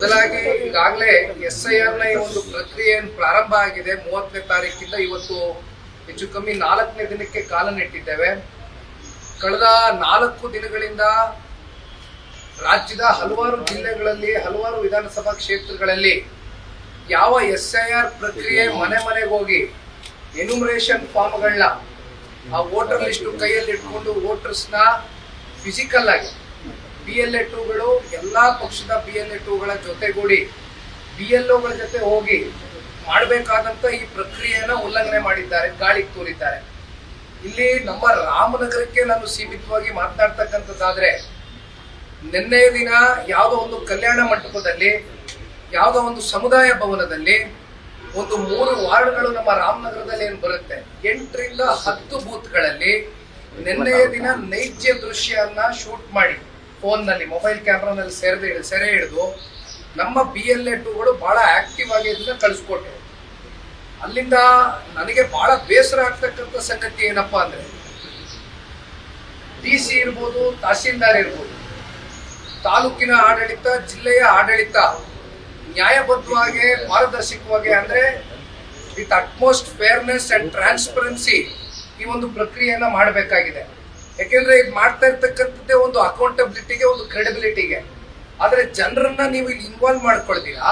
ಬದಲಾಗಿ ಈಗಾಗಲೇ SIR ನ ಈ ಒಂದು ಪ್ರಕ್ರಿಯೆ ಪ್ರಾರಂಭ ಆಗಿದೆ. 30ನೇ ತಾರೀಕಿಂದ ಇವತ್ತು ಹೆಚ್ಚು ಕಮ್ಮಿ 4ನೇ ದಿನಕ್ಕೆ ಕಾಲ ನೆಟ್ಟಿದ್ದೇವೆ. ಕಳೆದ 4 ದಿನಗಳಿಂದ ರಾಜ್ಯದ ಹಲವಾರು ಜಿಲ್ಲೆಗಳಲ್ಲಿ ಹಲವಾರು ವಿಧಾನಸಭಾ ಕ್ಷೇತ್ರಗಳಲ್ಲಿ ಯಾವ SIR ಪ್ರಕ್ರಿಯೆ ಮನೆ ಮನೆಗೆ ಹೋಗಿ ಎನ್ಯುಮರೇಷನ್ ಫಾರ್ಮ್ಗಳನ್ನ ಆ ವೋಟರ್ ಲಿಸ್ಟ್ ಕೈಯಲ್ಲಿ ಇಟ್ಕೊಂಡು ವೋಟರ್ಸ್ನ ಫಿಸಿಕಲ್ ಆಗಿ BLA2ಗಳು ಎಲ್ಲಾ ಪಕ್ಷದ BLA2ಗಳ ಜೊತೆಗೂಡಿ BLOಗಳ ಜೊತೆ ಹೋಗಿ ಮಾಡಬೇಕಾದಂತ ಈ ಪ್ರಕ್ರಿಯೆಯನ್ನ ಉಲ್ಲಂಘನೆ ಮಾಡಿದ್ದಾರೆ, ಗಾಳಿಗೆ ತೂರಿದ್ದಾರೆ. ಇಲ್ಲಿ ನಮ್ಮ ರಾಮನಗರಕ್ಕೆ ನಾನು ಸೀಮಿತವಾಗಿ ಮಾತನಾಡ್ತಕ್ಕಂಥದ್ದಾದ್ರೆ, ನಿನ್ನೆಯ ದಿನ ಯಾವುದೋ ಒಂದು ಕಲ್ಯಾಣ ಮಂಟಪದಲ್ಲಿ, ಯಾವುದೋ ಒಂದು ಸಮುದಾಯ ಭವನದಲ್ಲಿ ಒಂದು 3 ವಾರ್ಡ್ಗಳು ನಮ್ಮ ರಾಮನಗರದಲ್ಲಿ ಏನು ಬರುತ್ತೆ, 8ರಿಂದ 10 ಬೂತ್ಗಳಲ್ಲಿ ನಿನ್ನೆಯ ದಿನ ನೈಜ ದೃಶ್ಯವನ್ನ ಶೂಟ್ ಮಾಡಿ ಫೋನ್ ನಲ್ಲಿ ಮೊಬೈಲ್ ಕ್ಯಾಮ್ರಾನಲ್ಲಿ ಸೆರೆ ಹಿಡಿದು ನಮ್ಮ BLA2ಗಳು ಬಹಳ ಆಕ್ಟಿವ್ ಆಗಿ ಇದನ್ನ ಕಳಿಸ್ಕೊಟ್ರು. ಅಲ್ಲಿಂದ ನನಗೆ ಬಹಳ ಬೇಸರ ಆಗ್ತಕ್ಕಂಥ ಸಂಗತಿ ಏನಪ್ಪಾ ಅಂದ್ರೆ, DC ಇರ್ಬೋದು, ತಹಸೀಲ್ದಾರ್ ಇರ್ಬೋದು, ತಾಲೂಕಿನ ಆಡಳಿತ, ಜಿಲ್ಲೆಯ ಆಡಳಿತ ನ್ಯಾಯಬದ್ಧವಾಗಿ ಪಾರದರ್ಶಕವಾಗಿ ಅಂದ್ರೆ with utmost fairness and transparency ಈ ಒಂದು ಪ್ರಕ್ರಿಯೆಯನ್ನ ಮಾಡಬೇಕಾಗಿದೆ. ಯಾಕೆಂದ್ರೆ ಇದು ಮಾಡ್ತಾ ಇರ್ತಕ್ಕಂಥದ್ದೇ ಒಂದು ಅಕೌಂಟಬಿಲಿಟಿಗೆ, ಒಂದು ಕ್ರೆಡಿಬಿಲಿಟಿಗೆ. ಆದ್ರೆ ಜನರನ್ನ ನೀವು ಇಲ್ಲಿ ಇನ್ವಾಲ್ವ್ ಮಾಡ್ಕೊಳ್ತೀರಾ,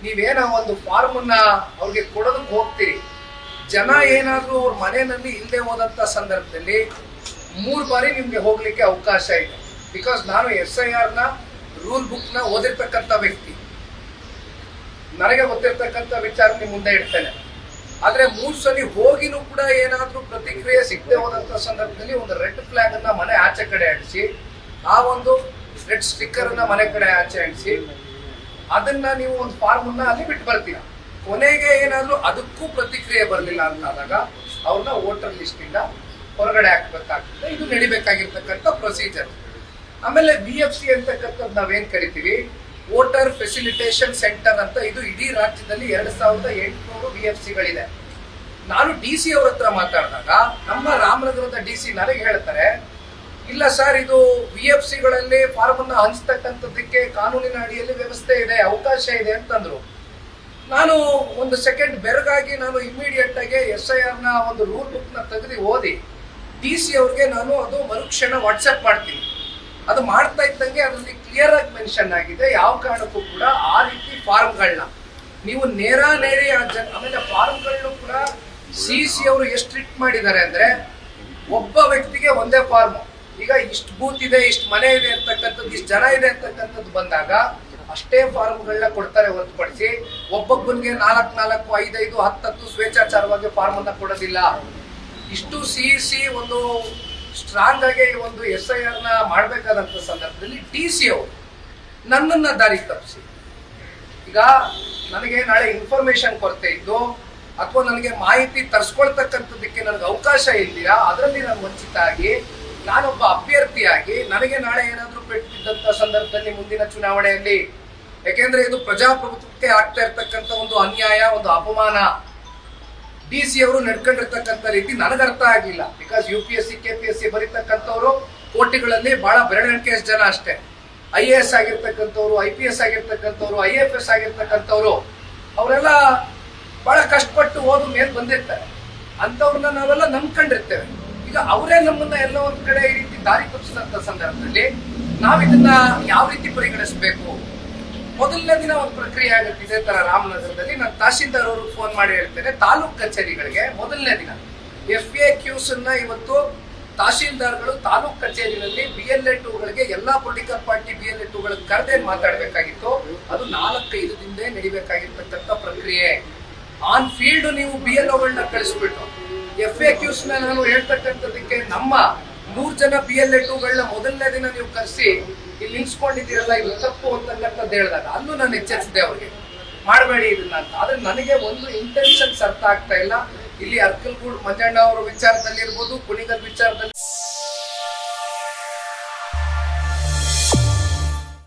ನೀವೇನ ಒಂದು ಫಾರ್ಮ್ ಅನ್ನ ಅವ್ರಿಗೆ ಕೊಡೋದಕ್ಕೆ ಹೋಗ್ತೀರಿ, ಜನ ಏನಾದ್ರೂ ಅವ್ರ ಮನೆಯಲ್ಲಿ ಇಲ್ಲದೆ ಹೋದಂತ ಸಂದರ್ಭದಲ್ಲಿ 3 ಬಾರಿ ನಿಮ್ಗೆ ಹೋಗ್ಲಿಕ್ಕೆ ಅವಕಾಶ ಇದೆ. ಬಿಕಾಸ್ ನಾನು SIR ನ ರೂಲ್ ಬುಕ್ ನ ಓದಿರ್ತಕ್ಕಂಥ ವ್ಯಕ್ತಿ, ನನಗೆ ಗೊತ್ತಿರ್ತಕ್ಕಂಥ ವಿಚಾರ ನಿಮ್ ಮುಂದೆ ಇಡ್ತೇನೆ. ಆದ್ರೆ 3 ಸಲ ಹೋಗಿನೂ ಕೂಡ ಏನಾದ್ರೂ ಪ್ರತಿಕ್ರಿಯೆ ಸಿಗದೆ ಹೋದಂತ ಸಂದರ್ಭದಲ್ಲಿ ಒಂದು ರೆಡ್ ಫ್ಲಾಗ್ ಅನ್ನ ಮನೆ ಆಚೆ ಕಡೆ ಅಂಟಿಸಿ, ಆ ಒಂದು ರೆಡ್ ಸ್ಟಿಕ್ಕರ್ ಅನ್ನ ಮನೆ ಕಡೆ ಆಚೆ ಅಂಟಿಸಿ, ಅದನ್ನ ನೀವು ಒಂದು ಫಾರ್ಮ್ ಅನ್ನ ಅಲ್ಲಿ ಬಿಟ್ಟು ಬರ್ತೀರಾ. ಕೊನೆಗೆ ಏನಾದ್ರೂ ಅದಕ್ಕೂ ಪ್ರತಿಕ್ರಿಯೆ ಬರಲಿಲ್ಲ ಅಂತಾದಾಗ ಅವ್ರನ್ನ ವೋಟರ್ ಲಿಸ್ಟ್ ಇಂದ ಹೊರಗಡೆ ಹಾಕ್ಬೇಕಾಗ್ತದೆ. ಇದು ನಡಿಬೇಕಾಗಿರ್ತಕ್ಕಂಥ ಪ್ರೊಸೀಜರ್. ಆಮೇಲೆ VFC ಅಂತಕ್ಕಂಥದ್ದು ನಾವೇನ್ ಕರಿತೀವಿ, ವೋಟರ್ ಫೆಸಿಲಿಟೇಷನ್ ಸೆಂಟರ್ ಅಂತ, ಇದು ಇಡೀ ರಾಜ್ಯದಲ್ಲಿ 2800 VFCಗಳಿದೆ. ನಾನು DC ಅವ್ರ ಹತ್ರ ಮಾತಾಡಿದಾಗ ನಮ್ಮ ರಾಮನಗರದ DC ನನಗೆ ಹೇಳ್ತಾರೆ, ಇಲ್ಲ ಸರ್, ಇದು VFCಗಳಲ್ಲಿ ಫಾರ್ಮ್ ಅನ್ನ ಹಂಚತಕ್ಕಂಥದ್ದಕ್ಕೆ ಕಾನೂನಿನ ಅಡಿಯಲ್ಲಿ ವ್ಯವಸ್ಥೆ ಇದೆ, ಅವಕಾಶ ಇದೆ ಅಂತಂದ್ರು. ನಾನು ಒಂದು ಸೆಕೆಂಡ್ ಬೆರಗಾಗಿ ನಾನು ಇಮಿಡಿಯೇಟ್ ಆಗಿ SIR ನ ಒಂದು ರೂಲ್ ಬುಕ್ ನ ತೆಗೆದು ಓದಿ DC ಅವ್ರಿಗೆ ನಾನು ಅದು ಮರುಕ್ಷಣ ವಾಟ್ಸ್ಆಪ್ ಮಾಡ್ತೀನಿ. ಅದು ಮಾಡ್ತಾ ಇದ್ದಂಗೆ ಅದರಲ್ಲಿ ಕ್ಲಿಯರ್ ಆಗಿ ಮೆನ್ಷನ್ ಆಗಿದೆ, ಯಾವ ಕಾರಣಕ್ಕೂ ಕೂಡ ಆ ರೀತಿ ಫಾರ್ಮ್ಗಳನ್ನ ನೀವು ನೇರಾನೇರಿ ಆಮೇಲೆ ಫಾರ್ಮ್ಗಳನ್ನು ಕೂಡ CC ಅವರು ಎಷ್ಟು ಸ್ಟ್ರಿಕ್ಟ್ ಮಾಡಿದ್ದಾರೆ ಅಂದ್ರೆ, ಒಬ್ಬ ವ್ಯಕ್ತಿಗೆ ಒಂದೇ ಫಾರ್ಮ್. ಈಗ ಇಷ್ಟು ಬೂತ್ ಇದೆ, ಇಷ್ಟು ಮನೆ ಇದೆ ಅಂತಕ್ಕಂಥದ್ದು, ಇಷ್ಟು ಜನ ಇದೆ ಅಂತಕ್ಕಂಥದ್ದು ಬಂದಾಗ ಅಷ್ಟೇ ಫಾರ್ಮ್ಗಳನ್ನ ಕೊಡ್ತಾರೆ ಹೊರತುಪಡಿಸಿ ಒಬ್ಬೊಬ್ಬನಿಗೆ 4, 5, 10 ಸ್ವೇಚ್ಛಾಚಾರವಾಗಿ ಫಾರ್ಮ್ ಅನ್ನ ಕೊಡೋದಿಲ್ಲ. ಇಷ್ಟು CC ಒಂದು ಸ್ಟ್ರಾಂಗ್ ಆಗಿ ಒಂದು SIR ನ ಮಾಡಬೇಕಾದಂತ ಸಂದರ್ಭದಲ್ಲಿ DC ಅವರು ನನ್ನನ್ನ ದಾರಿ ತಪ್ಪಿಸಿ, ಈಗ ನನಗೆ ನಾಳೆ ಇನ್ಫಾರ್ಮೇಶನ್ ಕೊರತೆ ಇದ್ದು ಅಥವಾ ನನಗೆ ಮಾಹಿತಿ ತರಿಸ್ಕೊಳ್ತಕ್ಕಂಥದ್ದಕ್ಕೆ ನನಗೆ ಅವಕಾಶ ಇಲ್ದಿರಾ, ಅದರಲ್ಲಿ ನಾನು ವಂಚಿತ ಆಗಿ ನಾನೊಬ್ಬ ಅಭ್ಯರ್ಥಿಯಾಗಿ ನನಗೆ ನಾಳೆ ಏನಾದ್ರೂ ಪೆಟ್ಟಿದ್ದಂತ ಸಂದರ್ಭದಲ್ಲಿ ಮುಂದಿನ ಚುನಾವಣೆಯಲ್ಲಿ, ಯಾಕೆಂದ್ರೆ ಇದು ಪ್ರಜಾಪ್ರಭುತ್ವಕ್ಕೆ ಆಗ್ತಾ ಇರ್ತಕ್ಕಂಥ ಒಂದು ಅನ್ಯಾಯ, ಒಂದು ಅಪಮಾನ. DC ಅವರು ನಡ್ಕೊಂಡಿರ್ತಕ್ಕಂಥ ರೀತಿ ನನಗೆ ಅರ್ಥ ಆಗಿಲ್ಲ. ಬಿಕಾಸ್ UPSC KPSC ಬರೀತಕ್ಕಂಥವ್ರು ಕೋಟಿಗಳಲ್ಲಿ ಬಹಳ ಬೆರಳೆಣಿಕೆ ಜನ ಅಷ್ಟೇ. IAS ಆಗಿರ್ತಕ್ಕಂಥವ್ರು, IPS ಆಗಿರ್ತಕ್ಕಂಥವ್ರು, IFS ಆಗಿರ್ತಕ್ಕಂಥವ್ರು, ಅವರೆಲ್ಲ ಬಹಳ ಕಷ್ಟಪಟ್ಟು ಓದು ಮೇಲೆ ಬಂದಿರ್ತಾರೆ. ಅಂಥವ್ರನ್ನ ನಾವೆಲ್ಲ ನಂಬ್ಕೊಂಡಿರ್ತೇವೆ. ಈಗ ಅವರೇ ನಮ್ಮನ್ನ ಎಲ್ಲ ಒಂದ್ ಕಡೆ ಈ ರೀತಿ ದಾರಿ ತಪ್ಪಿಸಿದಂತ ಸಂದರ್ಭದಲ್ಲಿ ನಾವ್ ಇದನ್ನ ಯಾವ ರೀತಿ ಪರಿಗಣಿಸಬೇಕು? ಮೊದಲನೇ ದಿನ ಒಂದು ಪ್ರಕ್ರಿಯೆ ಆಗುತ್ತೆ ಇದೇ ತರ ರಾಮನಗರದಲ್ಲಿ. ನಾನು ತಹಸೀಲ್ದಾರ್ ಅವ್ರಿಗೆ ಫೋನ್ ಮಾಡಿ ಹೇಳ್ತೇನೆ, ತಾಲೂಕ್ ಕಚೇರಿಗಳಿಗೆ ಮೊದಲನೇ ದಿನ FAQs ಅನ್ನ ಇವತ್ತು ತಹಸೀಲ್ದಾರ್ಗಳು ತಾಲೂಕ್ ಕಚೇರಿನಲ್ಲಿ BLA2ಗಳಿಗೆ ಎಲ್ಲಾ ಪೊಲಿಟಿಕಲ್ ಪಾರ್ಟಿ BLA2ಗಳಿಗೆ ಕರೆದೇ ಮಾತಾಡ್ಬೇಕಾಗಿತ್ತು. ಅದು 4-5 ದಿನದೇ ನಡಿಬೇಕಾಗಿರ್ತಕ್ಕಂಥ ಪ್ರಕ್ರಿಯೆ. ಆನ್ ಫೀಲ್ಡ್ ನೀವು BLOಗಳನ್ನ ಕಳಿಸ್ಬಿಟ್ಟು FAQs ನ ನಾನು ಹೇಳ್ತಕ್ಕಂಥದಕ್ಕೆ ನಮ್ಮ 100 ಜನ BLA2ಗಳನ್ನ ಮೊದಲನೇ ದಿನ ನೀವು ಕರೆಸಿ ಇಲ್ಲಿ ನಿಲ್ಸ್ಕೊಂಡಿದ್ದೀರಲ್ಲ, ಇದು ತಪ್ಪು ಅಂತಕ್ಕಂಥದ್ದು ಹೇಳಿದಾಗ ಅಲ್ಲೂ ನಾನು ಎಚ್ಚರಿಸಿದೆ ಅವ್ರಿಗೆ, ಮಾಡಬೇಡಿ ಇದನ್ನ ಅಂತ. ಆದ್ರೆ ನನಗೆ ಒಂದು ಇಂಟೆನ್ಷನ್ಸ್ ಅರ್ಥ ಆಗ್ತಾ ಇಲ್ಲ. ಇಲ್ಲಿ ಅರ್ಕಲ್ಗೂಡ್ ಮಂಜಣ್ಣ ಅವರ ವಿಚಾರದಲ್ಲಿ ಇರ್ಬೋದು, ಕುಣಿಗಲ್ ವಿಚಾರದಲ್ಲಿ